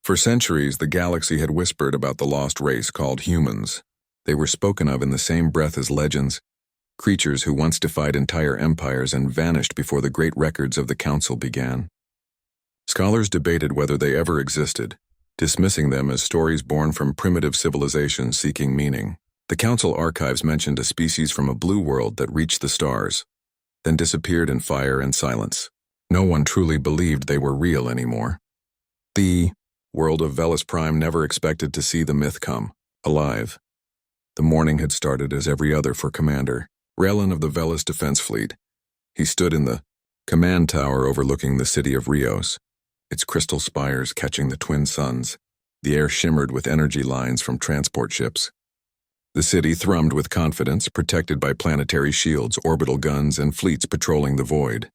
For centuries, the galaxy had whispered about the lost race called humans. They were spoken of in the same breath as legends, creatures who once defied entire empires and vanished before the great records of the Council began. Scholars debated whether they ever existed, dismissing them as stories born from primitive civilizations seeking meaning. The Council archives mentioned a species from a blue world that reached the stars, then disappeared in fire and silence. No one truly believed they were real anymore. The world of Velis Prime never expected to see the myth come alive. The morning had started as every other for Commander Raylan of the Velis Defense Fleet. He stood in the command tower overlooking the city of Rios, its crystal spires catching the twin suns. The air shimmered with energy lines from transport ships. The city thrummed with confidence, protected by planetary shields, orbital guns, and fleets patrolling the void.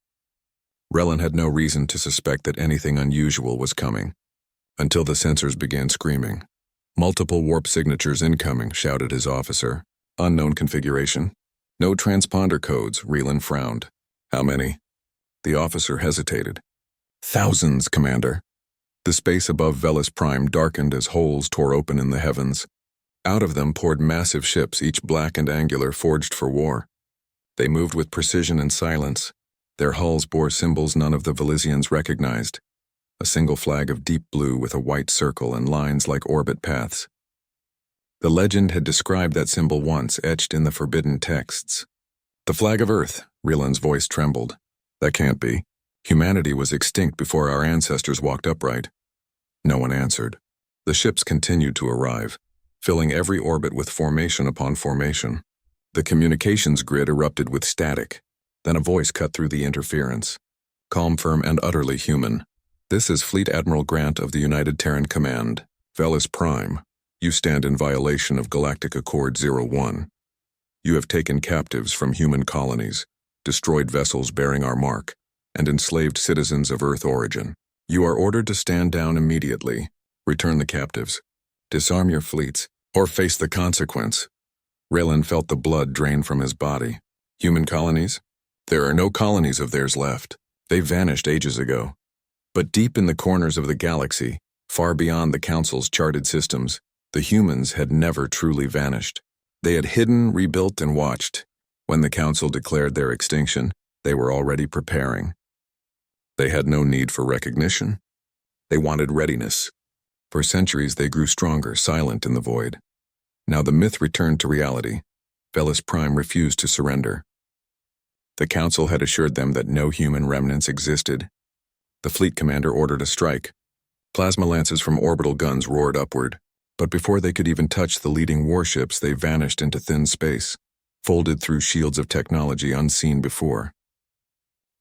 Raylan had no reason to suspect that anything unusual was coming, until the sensors began screaming. "Multiple warp signatures incoming," shouted his officer. "Unknown configuration. No transponder codes," Raylan frowned. "How many?" The officer hesitated. "Thousands, Commander." The space above Velis Prime darkened as holes tore open in the heavens. Out of them poured massive ships, each black and angular, forged for war. They moved with precision and silence. Their hulls bore symbols none of the Velisians recognized. A single flag of deep blue with a white circle and lines like orbit paths. The legend had described that symbol once, etched in the forbidden texts. "The flag of Earth," Raylan's voice trembled. "That can't be. Humanity was extinct before our ancestors walked upright." No one answered. The ships continued to arrive, filling every orbit with formation upon formation. The communications grid erupted with static. Then a voice cut through the interference. Calm, firm, and utterly human. "This is Fleet Admiral Grant of the United Terran Command. Velis Prime, you stand in violation of Galactic Accord 01. You have taken captives from human colonies, destroyed vessels bearing our mark, and enslaved citizens of Earth origin. You are ordered to stand down immediately, return the captives, disarm your fleets, or face the consequence." Raylan felt the blood drain from his body. "Human colonies? There are no colonies of theirs left. They vanished ages ago." But deep in the corners of the galaxy, far beyond the Council's charted systems, the humans had never truly vanished. They had hidden, rebuilt, and watched. When the Council declared their extinction, they were already preparing. They had no need for recognition. They wanted readiness. For centuries they grew stronger, silent in the void. Now the myth returned to reality. Velis Prime refused to surrender. The Council had assured them that no human remnants existed. The fleet commander ordered a strike. Plasma lances from orbital guns roared upward, but before they could even touch the leading warships, they vanished into thin space, folded through shields of technology unseen before.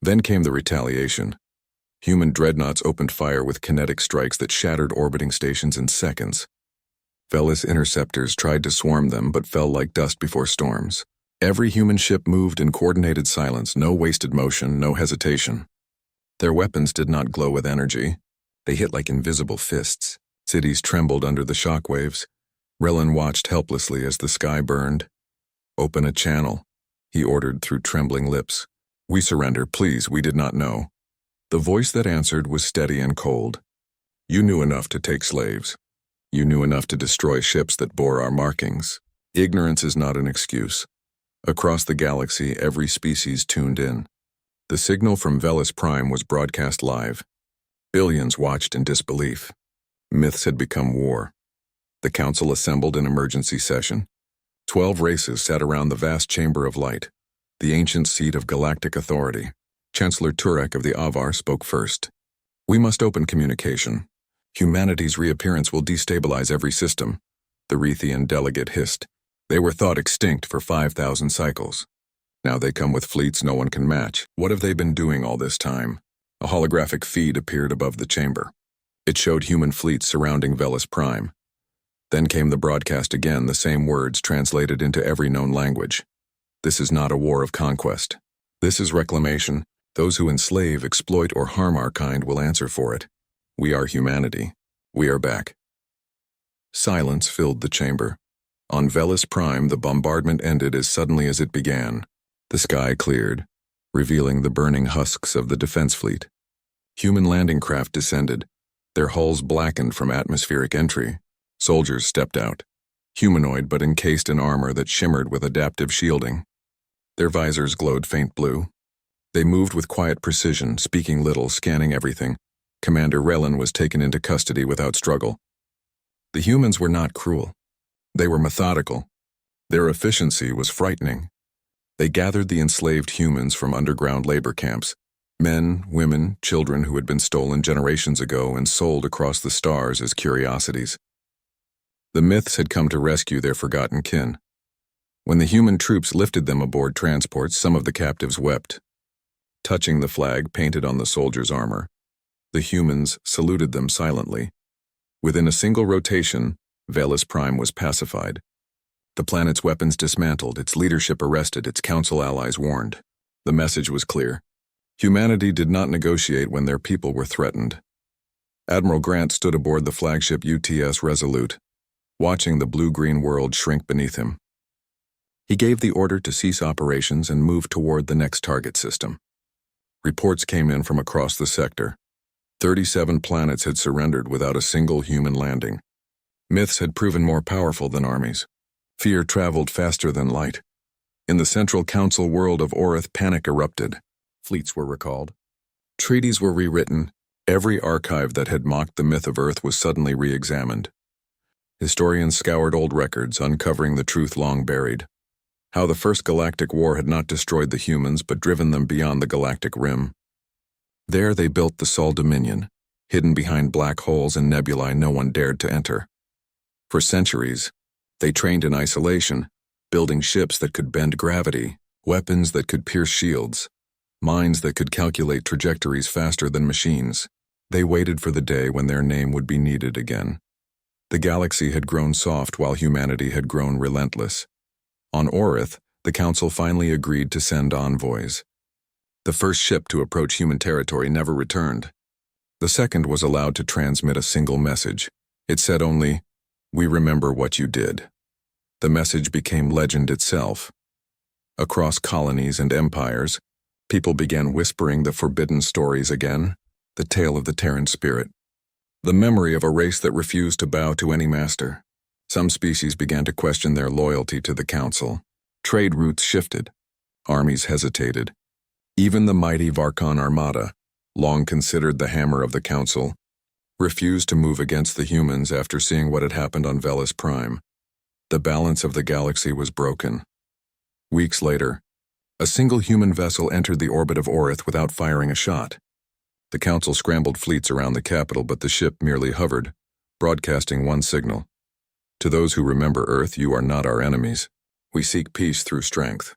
Then came the retaliation. Human dreadnoughts opened fire with kinetic strikes that shattered orbiting stations in seconds. Velis interceptors tried to swarm them but fell like dust before storms. Every human ship moved in coordinated silence, no wasted motion, no hesitation. Their weapons did not glow with energy. They hit like invisible fists. Cities trembled under the shockwaves. Raylan watched helplessly as the sky burned. "Open a channel," he ordered through trembling lips. "We surrender, please, we did not know." The voice that answered was steady and cold. "You knew enough to take slaves. You knew enough to destroy ships that bore our markings. Ignorance is not an excuse." Across the galaxy, every species tuned in. The signal from Velis Prime was broadcast live. Billions watched in disbelief. Myths had become war. The Council assembled in emergency session. 12 races sat around the vast chamber of light, the ancient seat of galactic authority. Chancellor Turek of the Avar spoke first. "We must open communication. Humanity's reappearance will destabilize every system," the Rethian delegate hissed. "They were thought extinct for 5,000 cycles. Now they come with fleets no one can match. What have they been doing all this time?" A holographic feed appeared above the chamber. It showed human fleets surrounding Velis Prime. Then came the broadcast again, the same words translated into every known language. "This is not a war of conquest. This is reclamation. Those who enslave, exploit, or harm our kind will answer for it. We are humanity. We are back." Silence filled the chamber. On Velis Prime, the bombardment ended as suddenly as it began. The sky cleared, revealing the burning husks of the defense fleet. Human landing craft descended, Their hulls blackened from atmospheric entry. Soldiers stepped out, humanoid but encased in armor that shimmered with adaptive shielding. Their visors glowed faint blue. They moved with quiet precision, speaking little, scanning everything. Commander Relin was taken into custody without struggle. The humans were not cruel. They were methodical. Their efficiency was frightening. They gathered the enslaved humans from underground labor camps, men, women, children who had been stolen generations ago and sold across the stars as curiosities. The myths had come to rescue their forgotten kin. When the human troops lifted them aboard transports, some of the captives wept. Touching the flag painted on the soldiers' armor, the humans saluted them silently. Within a single rotation, Velis Prime was pacified. The planet's weapons dismantled, its leadership arrested, its council allies warned. The message was clear. Humanity did not negotiate when their people were threatened. Admiral Grant stood aboard the flagship UTS Resolute, watching the blue-green world shrink beneath him. He gave the order to cease operations and move toward the next target system. Reports came in from across the sector. 37 planets had surrendered without a single human landing. Myths had proven more powerful than armies. Fear traveled faster than light. In the Central Council world of Orith, panic erupted. Fleets were recalled. Treaties were rewritten. Every archive that had mocked the myth of Earth was suddenly re-examined. Historians scoured old records, uncovering the truth long buried. How the First Galactic War had not destroyed the humans, but driven them beyond the galactic rim. There they built the Sol Dominion, hidden behind black holes and nebulae no one dared to enter. For centuries, they trained in isolation, building ships that could bend gravity, weapons that could pierce shields, minds that could calculate trajectories faster than machines. They waited for the day when their name would be needed again. The galaxy had grown soft while humanity had grown relentless. On Orith, the Council finally agreed to send envoys. The first ship to approach human territory never returned. The second was allowed to transmit a single message. It said only, "We remember what you did." The message became legend itself. Across colonies and empires, people began whispering the forbidden stories again, the tale of the Terran spirit, the memory of a race that refused to bow to any master. Some species began to question their loyalty to the Council. Trade routes shifted. Armies hesitated. Even the mighty Varkon Armada, long considered the hammer of the Council, refused to move against the humans after seeing what had happened on Velis Prime. The balance of the galaxy was broken. Weeks later, a single human vessel entered the orbit of Orith without firing a shot. The Council scrambled fleets around the capital, but the ship merely hovered, broadcasting one signal. To those who remember Earth, you are not our enemies. We seek peace through strength.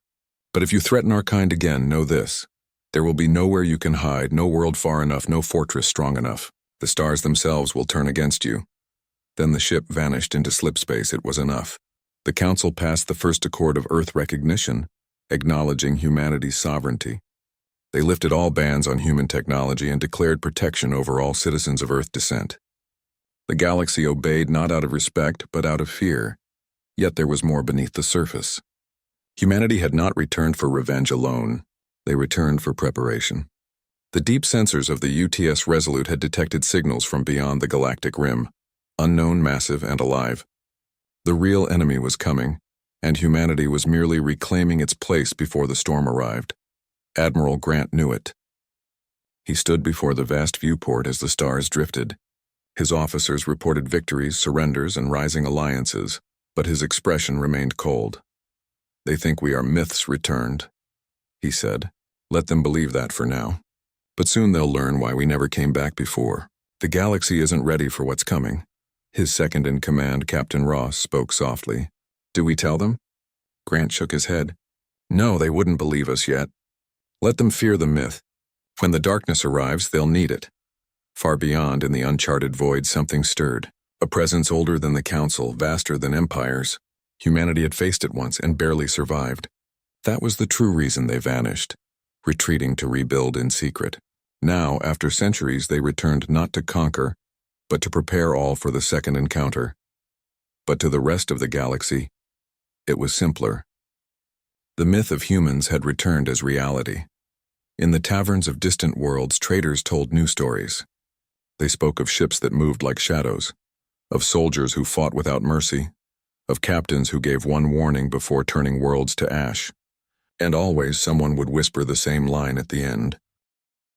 But if you threaten our kind again, know this. There will be nowhere you can hide, no world far enough, no fortress strong enough. The stars themselves will turn against you. Then the ship vanished into slipspace. It was enough. The Council passed the first accord of Earth recognition, acknowledging humanity's sovereignty. They lifted all bans on human technology and declared protection over all citizens of Earth descent. The galaxy obeyed not out of respect, but out of fear. Yet there was more beneath the surface. Humanity had not returned for revenge alone. They returned for preparation. The deep sensors of the UTS Resolute had detected signals from beyond the galactic rim, unknown, massive, and alive. The real enemy was coming, and humanity was merely reclaiming its place before the storm arrived. Admiral Grant knew it. He stood before the vast viewport as the stars drifted. His officers reported victories, surrenders, and rising alliances, but his expression remained cold. "They think we are myths returned," he said. "Let them believe that for now. But soon they'll learn why we never came back before. The galaxy isn't ready for what's coming." His second-in-command, Captain Ross, spoke softly. "Do we tell them?" Grant shook his head. "No, they wouldn't believe us yet. Let them fear the myth. When the darkness arrives, they'll need it." Far beyond, in the uncharted void, something stirred. A presence older than the Council, vaster than empires. Humanity had faced it once and barely survived. That was the true reason they vanished, retreating to rebuild in secret. Now, after centuries, they returned not to conquer, but to prepare all for the second encounter. But to the rest of the galaxy, it was simpler. The myth of humans had returned as reality. In the taverns of distant worlds, traders told new stories. They spoke of ships that moved like shadows, of soldiers who fought without mercy, of captains who gave one warning before turning worlds to ash. And always someone would whisper the same line at the end.